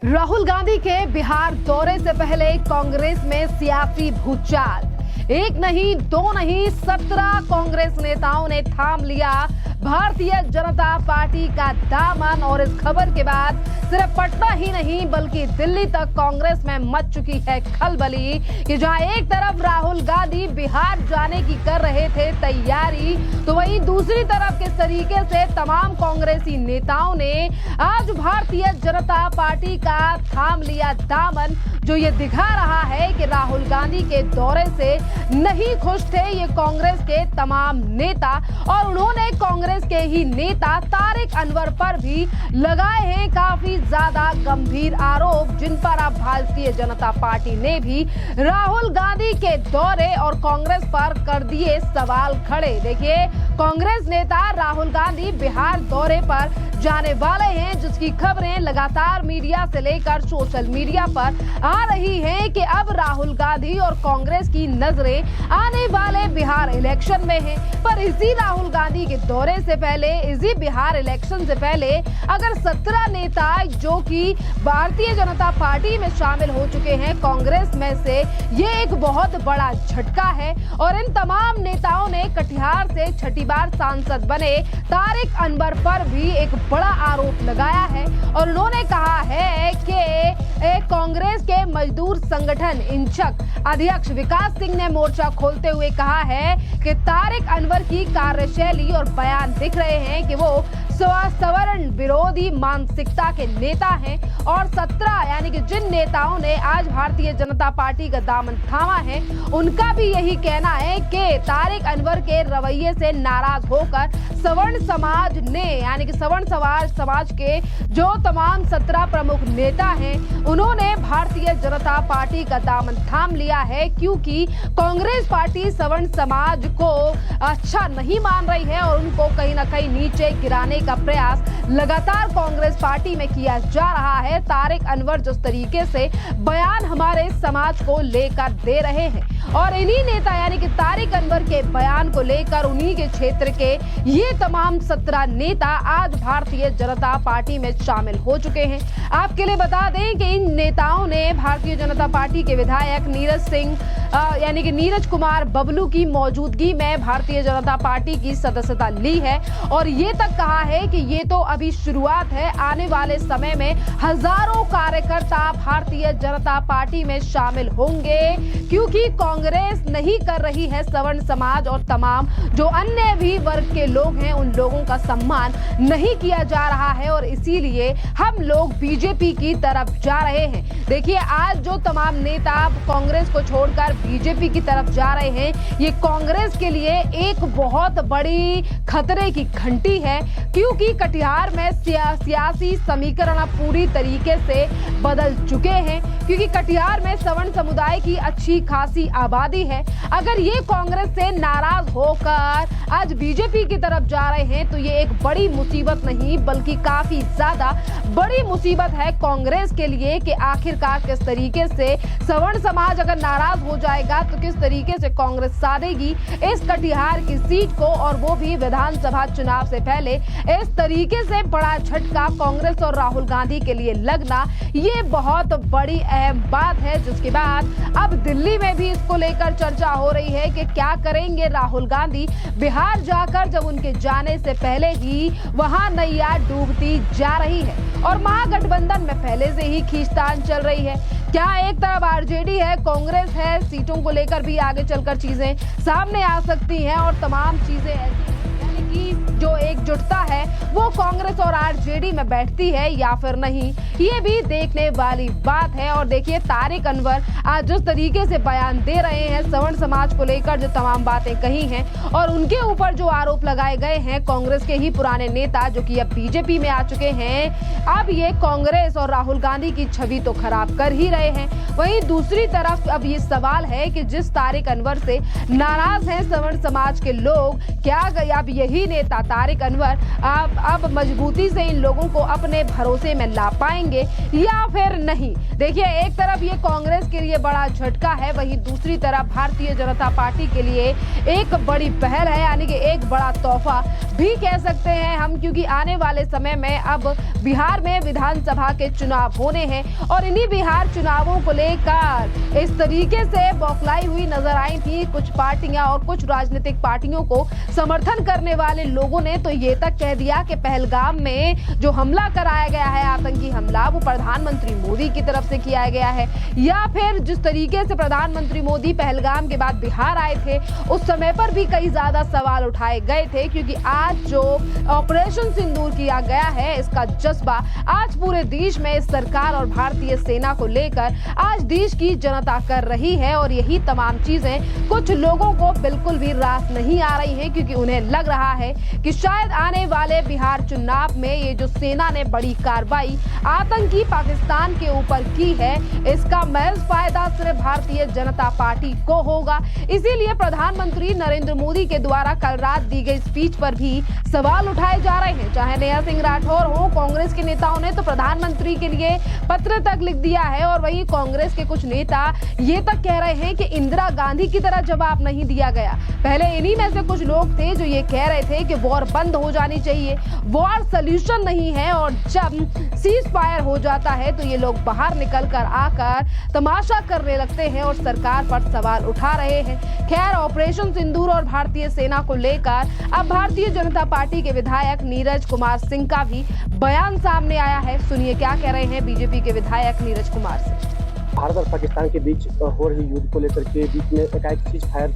राहुल गांधी के बिहार दौरे से पहले कांग्रेस में सियासी भूचाल। एक नहीं, दो नहीं, 17 कांग्रेस नेताओं ने थाम लिया भारतीय जनता पार्टी का दामन। और इस खबर के बाद सिर्फ पटना ही नहीं बल्कि दिल्ली तक कांग्रेस में मच चुकी है खलबली कि जहां एक तरफ राहुल गांधी बिहार जाने की कर रहे थे तैयारी, तो वहीं दूसरी तरफ किस तरीके से तमाम कांग्रेसी नेताओं ने आज भारतीय जनता पार्टी का थाम लिया दामन, जो ये दिखा रहा है कि राहुल गांधी के दौरे से नहीं खुश थे ये कांग्रेस के तमाम नेता। और उन्होंने कांग्रेस के ही नेता तारिक अनवर पर भी लगाए हैं काफी ज्यादा गंभीर आरोप, जिन पर अब भारतीय जनता पार्टी ने भी राहुल गांधी के दौरे और कांग्रेस पर कर दिए सवाल खड़े। देखिए, कांग्रेस नेता राहुल गांधी बिहार दौरे पर जाने वाले हैं, जिसकी खबरें लगातार मीडिया से लेकर सोशल मीडिया पर आ रही हैं कि अब राहुल गांधी और कांग्रेस की नजरें आने वाले बिहार इलेक्शन में हैं। पर इसी राहुल गांधी के दौरे से पहले, इसी बिहार इलेक्शन से पहले अगर 17 नेता जो कि भारतीय जनता पार्टी में शामिल हो चुके हैं कांग्रेस में से, ये एक बहुत बड़ा झटका है। और इन तमाम नेताओं ने कटिहार से छठी बार सांसद बने तारिक अनवर पर भी एक बड़ा आरोप लगाया है। और उन्होंने कहा है कि कांग्रेस के मजदूर संगठन इंचक अध्यक्ष विकास सिंह ने मोर्चा खोलते हुए कहा है कि तारिक अनवर की कार्यशैली और बयान दिख रहे हैं कि वो सवर्ण विरोधी मानसिकता के नेता हैं। और 17 यानी कि जिन नेताओं ने आज भारतीय जनता पार्टी का दामन थामा है, उनका भी यही कहना है कि तारिक अनवर के रवैये से नाराज होकर सवर्ण समाज ने, यानी कि सवर्ण समाज के जो तमाम 17 प्रमुख नेता हैं, उन्होंने भारतीय जनता पार्टी का दामन थाम लिया है, क्योंकि कांग्रेस पार्टी सवर्ण समाज को अच्छा नहीं मान रही है और उनको कहीं ना कहीं नीचे गिराने का प्रयास लगातार कांग्रेस पार्टी में किया जा रहा है। तारिक अनवर जिस तरीके से बयान हमारे समाज को लेकर दे रहे हैं, और इन्हीं नेता यानी कि तारिक अनवर के बयान को लेकर उन्हीं के क्षेत्र के ये तमाम 17 नेता आज भारतीय जनता पार्टी में शामिल हो चुके हैं। आपके लिए बता दें कि इन नेताओं ने भारतीय जनता पार्टी के विधायक नीरज सिंह यानी कि नीरज कुमार बबलू की मौजूदगी में भारतीय जनता पार्टी की सदस्यता ली है। और ये तक कहा है कि ये तो अभी शुरुआत है, आने वाले समय में हजारों कार्यकर्ता भारतीय जनता पार्टी में शामिल होंगे, क्योंकि कांग्रेस नहीं कर रही है सवर्ण समाज और तमाम जो अन्य भी वर्ग के लोग हैं उन लोगों का सम्मान नहीं किया जा रहा है। और इसीलिए हम लोग बीजेपी की तरफ जा रहे हैं। देखिए, आज जो तमाम नेता कांग्रेस को छोड़कर बीजेपी की तरफ जा रहे हैं, ये कांग्रेस के लिए एक बहुत बड़ी खतरे की घंटी है, क्योंकि कटिहार में सियासी समीकरण पूरी तरीके से बदल चुके हैं। क्योंकि कटिहार में सवर्ण समुदाय की अच्छी खासी आबादी है। अगर ये कांग्रेस से नाराज होकर आज बीजेपी की तरफ जा रहे हैं, तो ये एक बड़ी मुसीबत नहीं बल्कि काफी ज्यादा बड़ी मुसीबत है कांग्रेस के लिए कि आखिरकार किस तरीके से सवर्ण समाज अगर नाराज हो जाएगा तो किस तरीके से कांग्रेस साधेगी इस कटिहार की सीट को, और वो भी विधानसभा चुनाव से पहले। इस तरीके से बड़ा झटका कांग्रेस और राहुल गांधी के लिए लगना, ये बहुत बड़ी अहम बात है, जिसके बाद अब दिल्ली में भी इसको लेकर चर्चा हो रही है कि क्या करेंगे राहुल गांधी बिहार जाकर, जब उनके जाने से पहले ही वहां नैया डूबती जा रही है और महागठबंधन में पहले से ही खींचतान चल रही है। क्या एक तरफ आरजेडी है, कांग्रेस है, सीटों को लेकर भी आगे चलकर चीजें सामने आ सकती हैं और तमाम चीजें ऐसी कि जो एकजुटता है वो कांग्रेस और आरजेडी में बैठती है या फिर नहीं, ये भी देखने वाली बात है। और देखिए, तारिक अनवर आज जिस तरीके से बयान दे रहे हैं सवर्ण समाज को लेकर, जो तमाम बातें कही हैं और उनके ऊपर जो आरोप लगाए गए हैं कांग्रेस के ही पुराने नेता जो कि अब बीजेपी में आ चुके हैं, अब ये कांग्रेस और राहुल गांधी की छवि तो खराब कर ही रहे हैं। वहीं दूसरी तरफ अब ये सवाल है कि जिस तारिक अनवर से नाराज हैं सवर्ण समाज के लोग, क्या अब यही वही नेता तारिक अनवर अब मजबूती से इन लोगों को अपने भरोसे में ला पाएंगे या फिर नहीं। देखिए, एक तरफ ये कांग्रेस के लिए बड़ा झटका है, वहीं दूसरी तरफ भारतीय जनता पार्टी के लिए एक बड़ी पहल है, यानी कि एक बड़ा तोहफा भी कह सकते हैं हम, क्योंकि आने वाले समय में अब बिहार में विधानसभा के चुनाव होने हैं और इन्हीं बिहार चुनावों को लेकर इस तरीके से बौखलाई हुई नजर आई थी कुछ पार्टियां और कुछ राजनीतिक पार्टियों को समर्थन करने वाले लोगों ने तो ये तक कह दिया कि पहलगाम में जो हमला कराया गया है, आतंकी हमला, वो प्रधानमंत्री मोदी की तरफ से किया गया है, या फिर जिस तरीके से प्रधानमंत्री मोदी पहलगाम के बाद बिहार आए थे उस समय पर भी कई ज्यादा सवाल उठाए गए थे, क्योंकि आज जो ऑपरेशन सिंदूर किया गया है इसका जज्बा आज पूरे देश में सरकार और भारतीय सेना को लेकर आज देश की जनता कर रही है। और यही तमाम चीजें कुछ लोगों को बिल्कुल भी रास नहीं आ रही हैं, क्योंकि उन्हें लग रहा है कि शायद आने वाले बिहार चुनाव में ये जो सेना ने बड़ी कार्रवाई आतंकी पाकिस्तान के ऊपर की है इसका महज फायदा सिर्फ भारतीय जनता पार्टी को होगा। इसीलिए प्रधानमंत्री नरेंद्र मोदी के द्वारा कल रात दी गई स्पीच पर भी सवाल उठाए जा रहे हैं। चाहे नेहा सिंह राठौर हो, कांग्रेस के नेताओं ने तो प्रधानमंत्री के लिए पत्र तक लिख दिया है और वहीं कांग्रेस के कुछ नेता ये तक कह रहे हैं कि इंदिरा गांधी की तरह जवाब नहीं दिया गया। पहले इन्हीं में से कुछ लोग थे जो ये कह रहे थे कि वॉर बंद हो जानी चाहिए, वॉर सॉल्यूशन नहीं है, और जब सीज फायर हो जाता है तो ये लोग बाहर निकल कर आकर तमाशा करने लगते हैं और सरकार पर सवाल उठा रहे हैं। खैर, ऑपरेशन सिंदूर और भारतीय सेना को लेकर अब भारतीय जनता पार्टी के विधायक नीरज कुमार सिंह का भी बयान सामने आया है। सुनिए क्या कह रहे हैं बीजेपी के विधायक नीरज कुमार सिंह। भारत और पाकिस्तान के बीच हो रही युद्ध को लेकर के बीच में एकाएक सीज फायर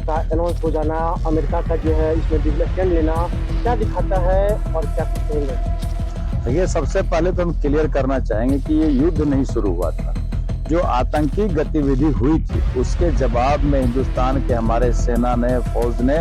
का अनाउंस हो जाना, अमेरिका का जो है इसमें डिवेलपमेंट लेना क्या दिखाता है और क्या कहेंगे? ये सबसे पहले तो हम क्लियर करना चाहेंगे कि ये युद्ध नहीं शुरू हुआ था। जो आतंकी गतिविधि हुई थी उसके जवाब में हिंदुस्तान के हमारे सेना ने, फौज ने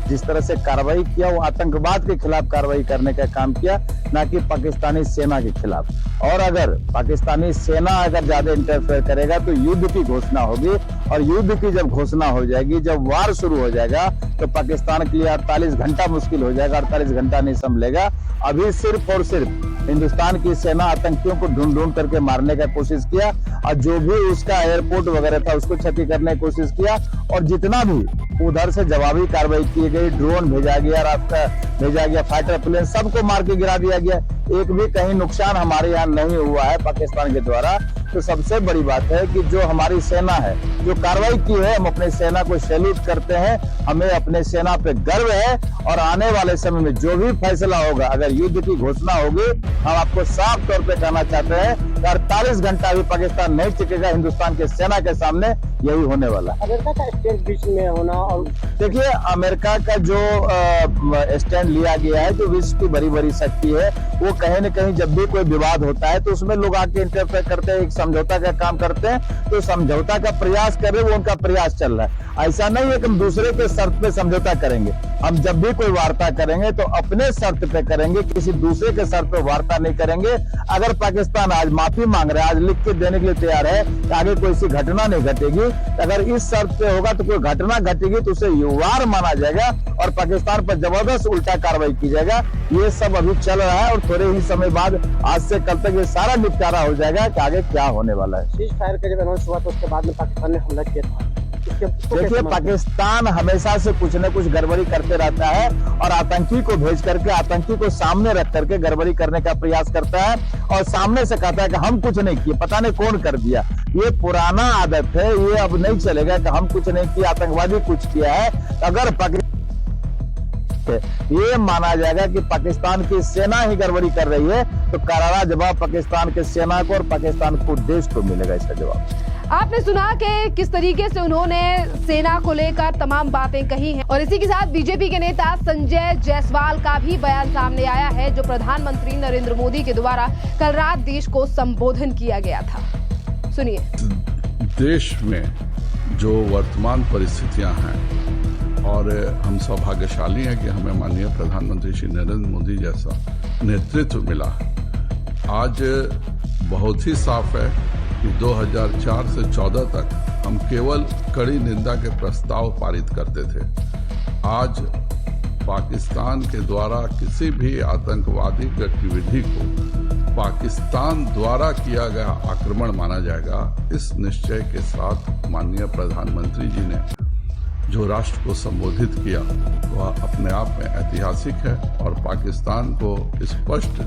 जिस तरह से कार्रवाई किया वो आतंकवाद के खिलाफ कार्रवाई करने का काम किया, ना कि पाकिस्तानी सेना के खिलाफ। और अगर पाकिस्तानी सेना अगर ज्यादा इंटरफेयर करेगा तो युद्ध की घोषणा होगी, और युद्ध की जब घोषणा हो जाएगी, जब वार शुरू हो जाएगा तो पाकिस्तान के लिए 48 घंटा मुश्किल हो जाएगा, 48 घंटा नहीं संभलेगा। अभी सिर्फ और सिर्फ हिंदुस्तान की सेना आतंकियों को ढूंढ ढूंढ करके मारने का कोशिश किया, और जो भी उसका एयरपोर्ट वगैरह था उसको क्षति करने की कोशिश किया, और जितना भी उधर से जवाबी कार्रवाई की गई, ड्रोन भेजा गया, रास्ता भेजा गया, फाइटर प्लेन, सबको मार के गिरा दिया गया। एक भी कहीं नुकसान हमारे यहाँ नहीं हुआ है पाकिस्तान के द्वारा। तो सबसे बड़ी बात है कि जो हमारी सेना है जो कार्रवाई की है, हम अपने सेना को सैल्यूट करते हैं, हमें अपने सेना पे गर्व है। और आने वाले समय में जो भी फैसला होगा, अगर युद्ध की घोषणा होगी, हम आपको साफ तौर पे कहना चाहते हैं कि 48 घंटा भी पाकिस्तान नहीं टिकेगा हिंदुस्तान के सेना के सामने, यही होने वाला। अमेरिका का स्टैंड बीच में होना, और देखिए अमेरिका का जो स्टैंड लिया गया है, जो विश्व की बड़ी बड़ी शक्ति है, वो कहीं न कहीं जब भी कोई विवाद होता है तो उसमें लोग आके इंटरफेयर करते हैं, एक समझौता का काम करते हैं। तो समझौता का प्रयास कर रहे, वो उनका प्रयास चल रहा है। ऐसा नहीं है कि हम दूसरे के शर्त पे समझौता करेंगे। हम जब भी कोई वार्ता करेंगे तो अपने शर्त पे करेंगे, किसी दूसरे के शर्त पे वार्ता नहीं करेंगे। अगर पाकिस्तान आज माफी मांग रहा है, आज लिख के देने के लिए तैयार है कि आगे कोई सी घटना नहीं घटेगी, अगर इस शर्त पे होगा तो कोई घटना घटेगी तो उसे वार माना जाएगा और पाकिस्तान पर जबरदस्त उल्टा कार्रवाई की जाएगा। ये सब अभी चल रहा है और थोड़े ही समय बाद, आज से कल तक ये सारा निपटारा हो जाएगा कि आगे क्या होने वाला है। सीज फायर का जब अनाउंस हुआ तो उसके बाद में पाकिस्तान ने हमला किया था। देखिए, पाकिस्तान हमेशा से कुछ न कुछ गड़बड़ी करते रहता है और आतंकी को भेज करके, आतंकी को सामने रख करके गड़बड़ी करने का प्रयास करता है और सामने से कहता है कि हम कुछ नहीं किए, पता नहीं कौन कर दिया। ये पुराना आदत है, ये अब नहीं चलेगा कि हम कुछ नहीं किए, आतंकवादी कुछ किया है। अगर ये माना जाएगा कि पाकिस्तान की सेना ही गड़बड़ी कर रही है तो करारा जवाब पाकिस्तान के सेना को और पाकिस्तान को, देश को मिलेगा इसका जवाब। आपने सुना कि किस तरीके से उन्होंने सेना को लेकर तमाम बातें कही हैं और इसी के साथ बीजेपी के नेता संजय जायसवाल का भी बयान सामने आया है, जो प्रधानमंत्री नरेंद्र मोदी के द्वारा कल रात देश को संबोधन किया गया था। सुनिए। देश में जो वर्तमान परिस्थितियां हैं और हम सौभाग्यशाली हैं कि हमें माननीय प्रधानमंत्री श्री नरेंद्र मोदी जैसा नेतृत्व मिला है। आज बहुत ही साफ है कि 2004 से 14 तक हम केवल कड़ी निंदा के प्रस्ताव पारित करते थे। आज पाकिस्तान के द्वारा किसी भी आतंकवादी गतिविधि को पाकिस्तान द्वारा किया गया आक्रमण माना जाएगा। इस निश्चय के साथ माननीय प्रधानमंत्री जी ने जो राष्ट्र को संबोधित किया वह अपने आप में ऐतिहासिक है और पाकिस्तान को स्पष्ट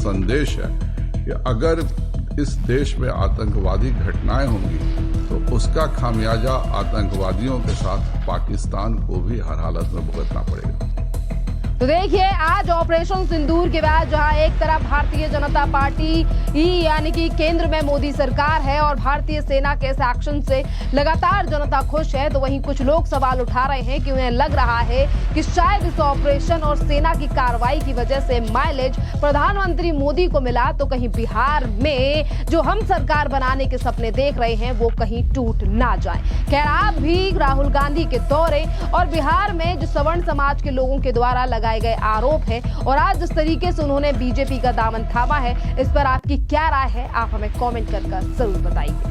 संदेश है कि अगर इस देश में आतंकवादी घटनाएं होंगी तो उसका खामियाजा आतंकवादियों के साथ पाकिस्तान को भी हर हालत में भुगतना पड़ेगा। तो देखिए, आज ऑपरेशन सिंदूर के बाद जहां एक तरफ भारतीय जनता पार्टी यानी कि केंद्र में मोदी सरकार है और भारतीय सेना के इस एक्शन से लगातार जनता खुश है, तो वहीं कुछ लोग सवाल उठा रहे हैं कि उन्हें लग रहा है कि शायद इस ऑपरेशन और सेना की कार्रवाई की वजह से माइलेज प्रधानमंत्री मोदी को मिला तो कहीं बिहार में जो हम सरकार बनाने के सपने देख रहे हैं वो कहीं टूट ना जाए। खैर, आप भी राहुल गांधी के दौरे और बिहार में जो सवर्ण समाज के लोगों के द्वारा लगाए गए आरोप है और आज जिस तरीके से उन्होंने बीजेपी का दामन थामा है, इस पर आपकी क्या राय है? आप हमें कमेंट कर जरूर बताइए।